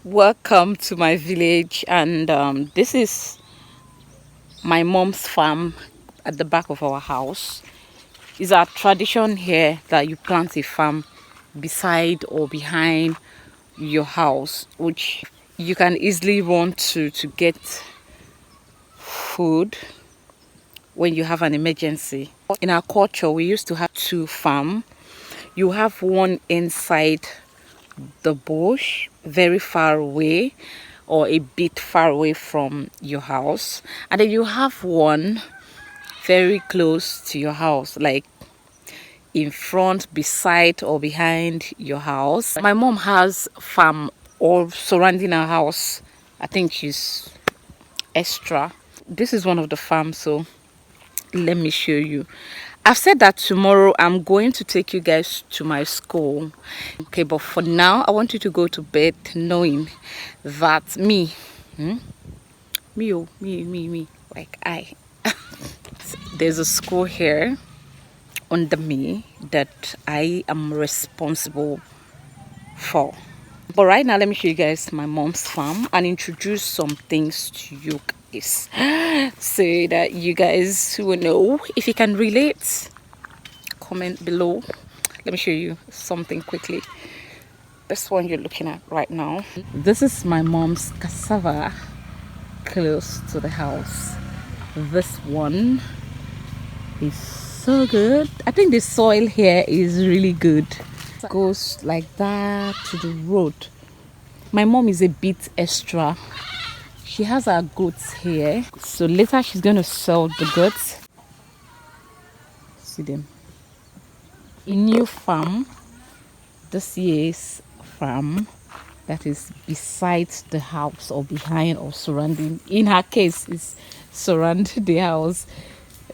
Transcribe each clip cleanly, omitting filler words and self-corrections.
Welcome to my village, and this is my mom's farm at the back of our house. It's our tradition here that you plant a farm beside or behind your house, which you can easily run to get food when you have an emergency. In our culture, we used to have two farms. You have one inside the bush, very far away, or a bit far away from your house, and then you have one very close to your house, like in front, beside, or behind your house. My mom has farm all surrounding her house. I think she's extra. This is one of the farms, so let me show you. I've said that tomorrow I'm going to take you guys to my school. Okay, but for now I want you to go to bed knowing that me, like there's a school here under me that I am responsible for. But right now, let me show you guys my mom's farm and introduce some things to you guys so that you guys will know. If you can relate, comment below. Let me show you something quickly. This one you're looking at right now. This is my mom's cassava close to the house. This one is so good. I think the soil here is really good. It goes like that to the road. My mom is a bit extra. She has her goats here, so later she's going to sell the goats. See them. A new farm. This year's farm that is beside the house or behind or surrounding. In her case, it's surrounding the house.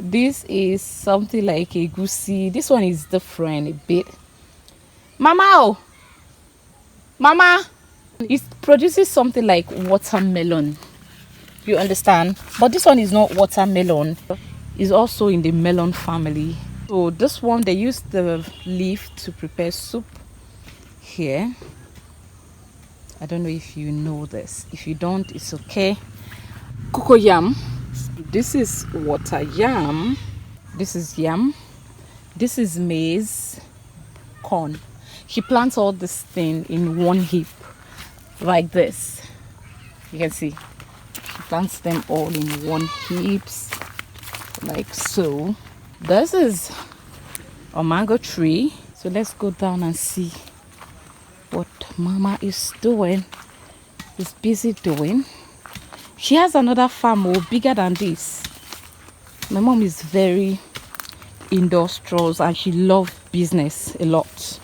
This is something like a goosey. This one is different a bit. Mama! It produces something like watermelon. You understand? But this one is not watermelon. It's also in the melon family. So this one, they use the leaf to prepare soup here. I don't know if you know this. If you don't, it's okay. Cocoa yam. This is water yam. This is yam. This is maize, corn. She plants all this thing in one heap like this. You can see she plants them all in one heaps like so. This is a mango tree. So let's go down and see what mama is doing, is busy doing. She has another farm bigger than this. My mom is very industrious and she loves business a lot.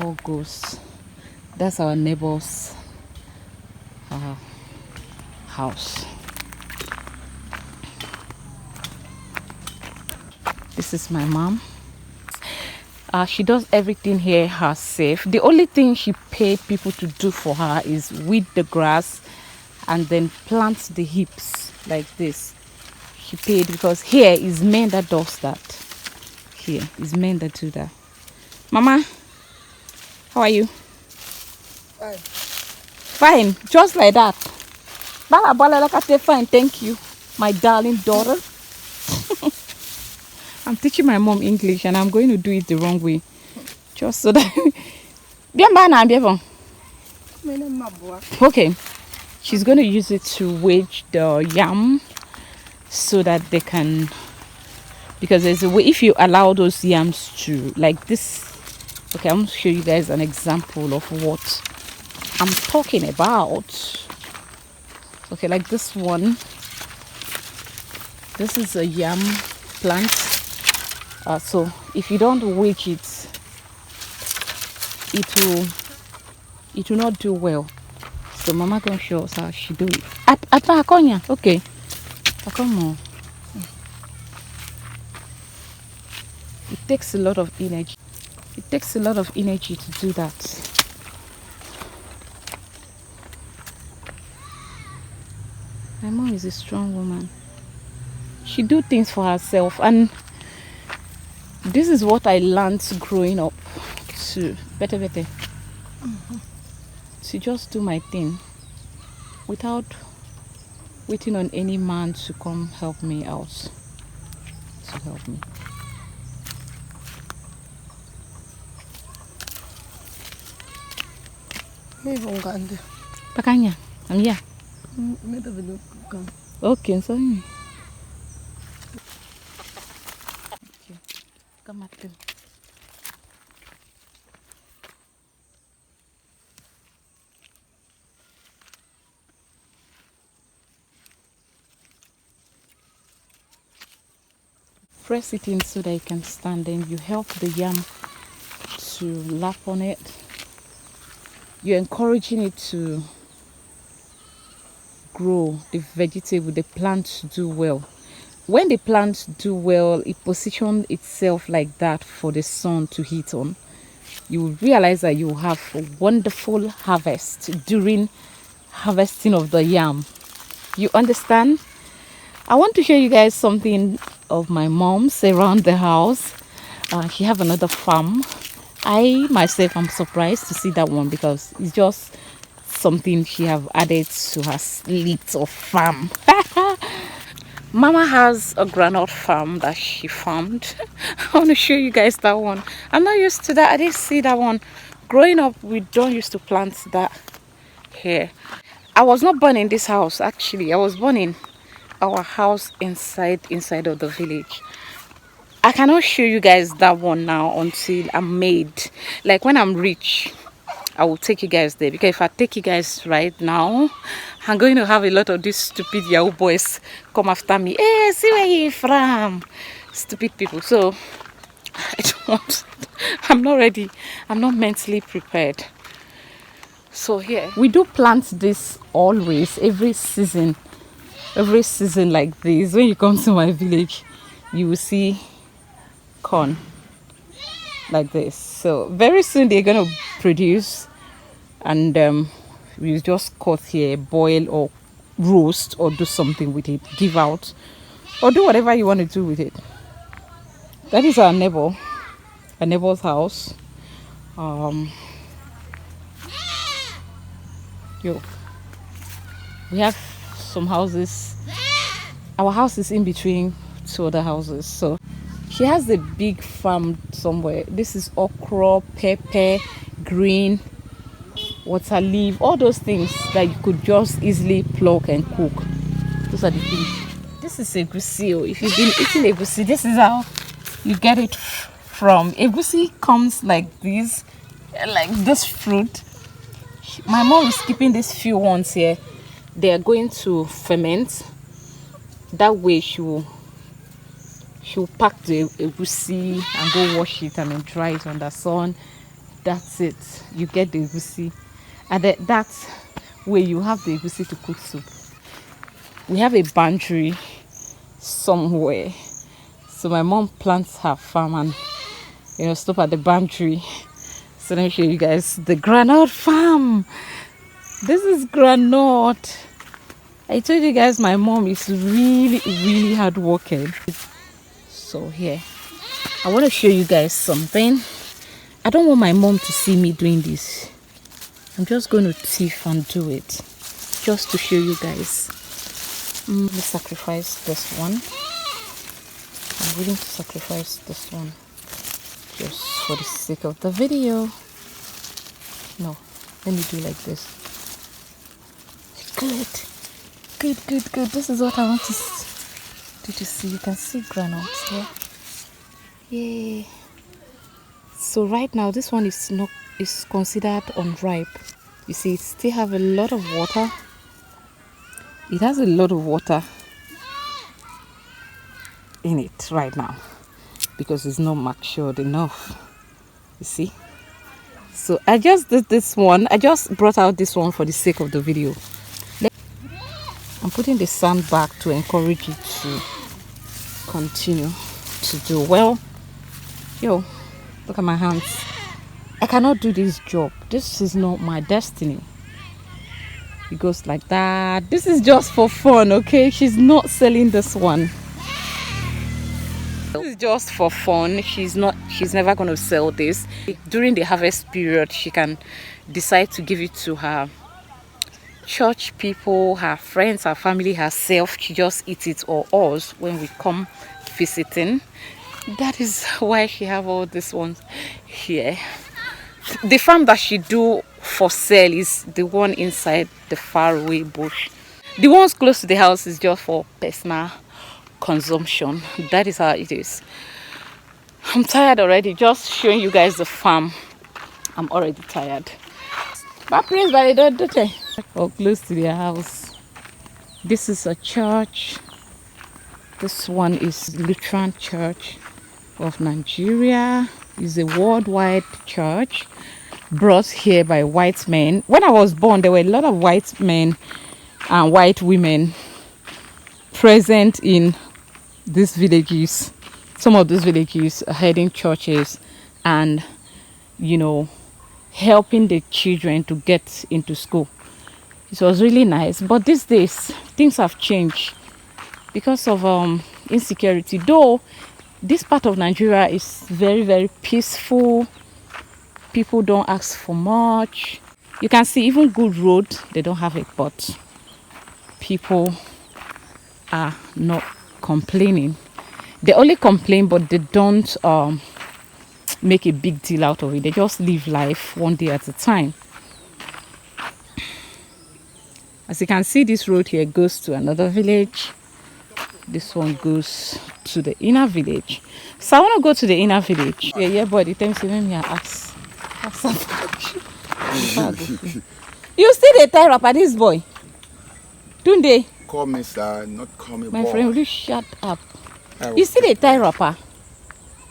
All goes. That's our neighbor's house. This is my mom. She does everything here herself. The only thing she paid people to do for her is weed the grass and then plant the heaps like this. She paid because here is men that does that. Here is men that do that. Mama, how are you? Fine. Fine, just like that. Fine, thank you, my darling daughter. I'm teaching my mom English and I'm going to do it the wrong way. Just so that... Okay. She's going to use it to wedge the yam so that they can... Because there's a way, if you allow those yams to... Like this... Okay, I'm going to show you guys an example of what I'm talking about. Okay, like this one. This is a yam plant. So if you don't wedge it, it will not do well. So mama can show us how she do it. Okay. It takes a lot of energy. It takes a lot of energy to do that. My mom is a strong woman. She do things for herself, and this is what I learned growing up to just do my thing without waiting on any man to come help me out. To help me. Pakanya, I'm here. Okay, sorry. Come up to. Press it in so that you can stand in. You help the yam to lap on it. You're encouraging it to grow, the vegetable, the plant to do well. When the plant do well, it positions itself like that for the sun to hit on. You will realize that you have a wonderful harvest during harvesting of the yam. You understand? I want to show you guys something of my mom's around the house. She have another farm. I myself am surprised to see that one because it's just something she have added to her little farm. Mama has a granite farm that she farmed. I want to show you guys that one. I'm not used to that. I didn't see that one. Growing up, we don't used to plant that here. I was not born in this house actually. I was born in our house inside of the village. I cannot show you guys that one now until I'm made. Like when I'm rich, I will take you guys there, because if I take you guys right now, I'm going to have a lot of these stupid Yahoo boys come after me. Hey, see where you from? Stupid people. So I don't want. I'm not ready. I'm not mentally prepared. So here we do plant this always, every season like this. When you come to my village, you will see corn like this. So very soon they're gonna produce, and we just cut here, boil or roast or do something with it, give out or do whatever you want to do with it. That is our neighbor's house. We have some houses. Our house is in between two other houses, so she has a big farm somewhere. This is okra, pepper, green, water leaf, all those things that you could just easily pluck and cook. Those are the things. This is egusi. If you've been eating egusi, this is how you get it from. Egusi comes like this fruit. My mom is keeping these few ones here. They are going to ferment. That way she'll pack the egusi and go wash it and then dry it on the sun. That's it. You get the egusi. And that way you have the egusi to cook soup. We have a boundary somewhere. So my mom plants her farm and stop at the boundary. So let me show you guys the granite farm. This is granite. I told you guys my mom is really hardworking. So here, I want to show you guys something. I don't want my mom to see me doing this. I'm just going to thief and do it, just to show you guys. Let me sacrifice this one. I'm willing to sacrifice this one just for the sake of the video. No, let me do like this. Good. This is what I want to see. You can see granules here. Yay. So right now this one is considered unripe. You see, it still have a lot of water. It has a lot of water in it right now because it's not matured enough. You see. So I just did this one. I just brought out this one for the sake of the video. I'm putting the sand back to encourage it to continue to do well. Yo, look at my hands. I cannot do this job. This is not my destiny. It goes like that. This is just for fun, okay? She's not selling this one. This is just for fun. She's never going to sell this. During the harvest period, she can decide to give it to her church people, her friends, her family, herself. She just eats it, or us when we come visiting. That is why she have all these ones here. The farm that she do for sale is the one inside the faraway bush. The ones close to the house is just for personal consumption. That is how it is. I'm tired already, just showing you guys the farm. I'm already tired. But please, but don't or close to their house. This is a church. This one is Lutheran Church of Nigeria. It's a worldwide church brought here by white men. When I was born, there were a lot of white men and white women present in these villages. Some of these villages are heading churches and, you know, helping the children to get into school. It was really nice, but these days things have changed because of insecurity. Though this part of Nigeria is very, very peaceful. People don't ask for much. You can see even good road, they don't have it, but people are not complaining. They only complain, but they don't make a big deal out of it. They just live life one day at a time. As you can see, this road here goes to another village. This one goes to the inner village. So I want to go to the inner village. Yeah, boy, the time you me ask. You still the tie rapper, this boy? Don't they? Call me sir, not call me my boy. friend, will you shut up? You still the tie rapper?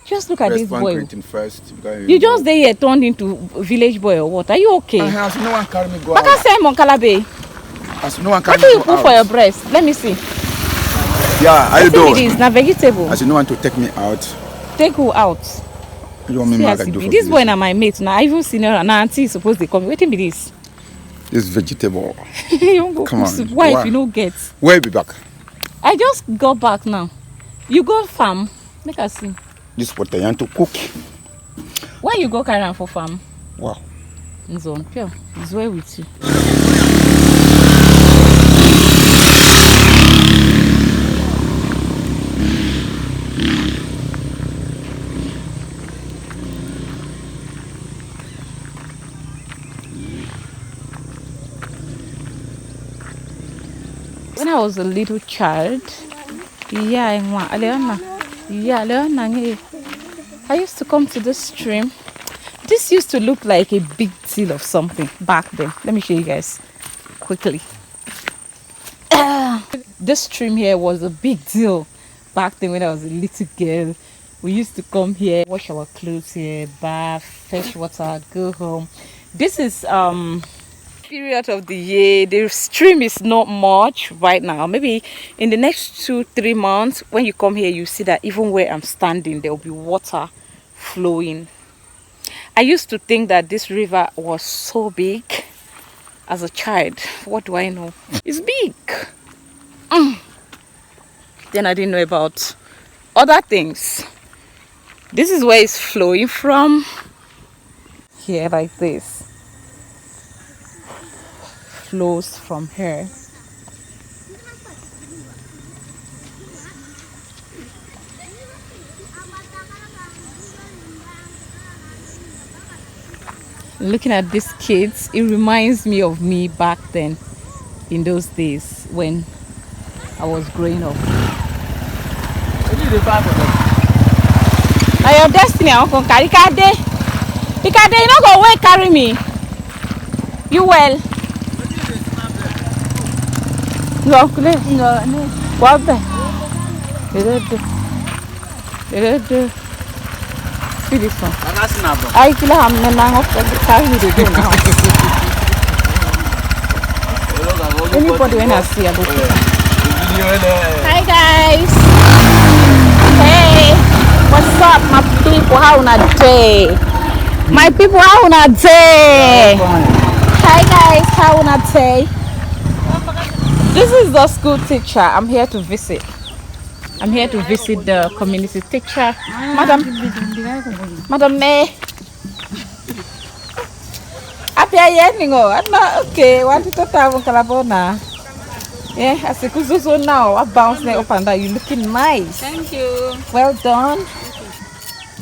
Just look at this boy. First, you just there here turned into village boy or what? Are you okay? As no one carry me go out. I can't say Mon Calabe. As no one carry me go out. What do you put out for your breast? Let me see. Yeah, I do. It is now vegetable. As you no want to take me out. Take who out? You want me to do this boy na my mate. Now I even seen her and auntie is supposed to come. Waiting be this. This vegetable. Come on. Why if you don't get? Where you be back? I just got back now. You go farm. Make us see. This what I want to cook. Why you go carry on for farm? Wow. It's on pure. It's well with you. When I was a little child, I used to come to this stream. This used to look like a big deal of something back then. Let me show you guys quickly. This stream here was a big deal back then when I was a little girl. We used to come here, wash our clothes here, bath, fetch water, go home. This is period of the year. The stream is not much right now. Maybe in the next 2-3 months, when you come here, you see that even where I'm standing, there will be water flowing. I used to think that this river was so big as a child. What do I know? It's big. Then I didn't know about other things. This is where it's flowing from. Here like this. Flows from here. Looking at these kids, it reminds me of me back then in those days when I was growing up. Now your destiny, I want to carry Kade. Because they not go away carry me. You well? No, what the? See this one. I kill him now. Carry me to go now. Anybody when I see a book. Hi guys. Hey, what's up, my people? How una day? My people, how una day? Hi guys, how una day? This is the school teacher. I'm here to visit. I'm here to visit the community teacher. Madam May. Apia yeningo. Okay, what to tavu kalabona. Yeah, as a kuzuzu now, I bounce up and down. You're looking nice. Thank you. Well done.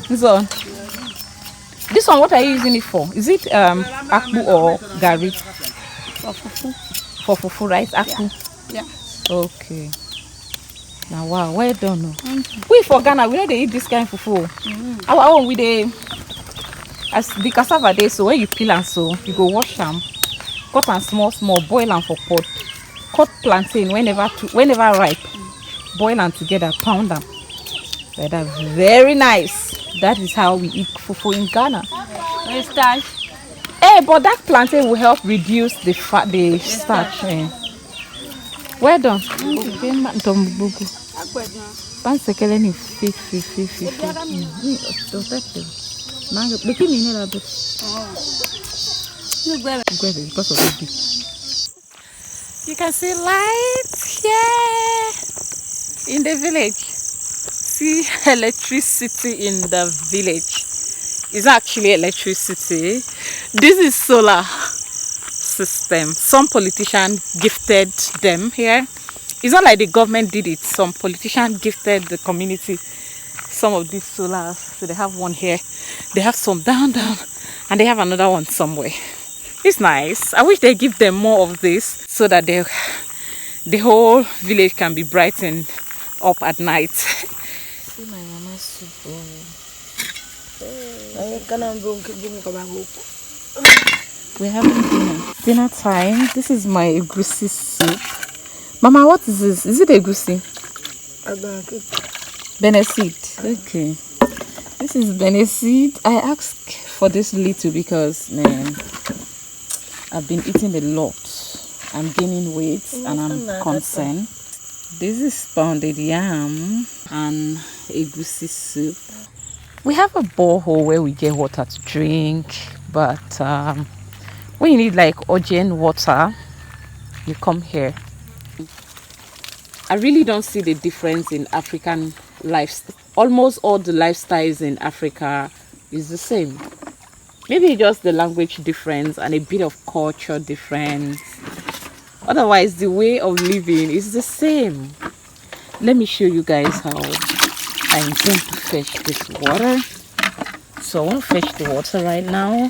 This one, what are you using it for? Is it akpu or gari? For fufu. For fufu, right? Akpu. Yeah. Okay. Now wow, well done. We for Ghana, we know they eat this kind of fufu. Our own we they as the cassava day, so when you peel and so you go wash them, cut and small, boil them for pot. Cut plantain whenever ripe, boil them together, pound them. Like that, very nice. That is how we eat fufu in Ghana. Hey, but that plantain will help reduce the fat, the starch. Well done. You can see lights here in the village. See electricity in the village. It's actually electricity. This is solar system. Some politician gifted them here. It's not like the government did it. Some politician gifted the community some of these solars. So they have one here. They have some down, and they have another one somewhere. It's nice. I wish they give them more of this so that the whole village can be brightened up at night. See my mama's soup. We're having dinner time. This is my egusi soup. Mama, what is this? Is it egusi? Bene seed. Okay. This is bene seed. I asked for this little because, man, I've been eating a lot. I'm gaining weight and I'm concerned. This is pounded yam and egusi soup. We have a borehole where we get water to drink, but when you need like urgent water, you come here. I really don't see the difference in African lifestyle. Almost all the lifestyles in Africa is the same. Maybe just the language difference and a bit of culture difference. Otherwise, the way of living is the same. Let me show you guys how I'm going to fetch this water. So I want to fetch the water right now.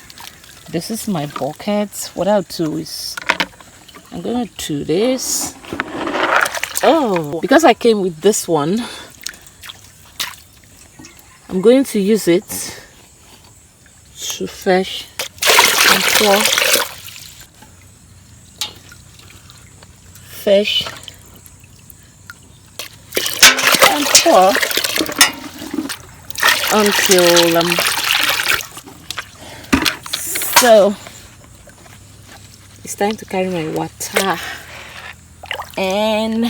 This is my bucket. What I'll do is I'm going to do this. Oh, because I came with this one, I'm going to use it to fetch and pour. Fish and pour until so it's time to carry my water and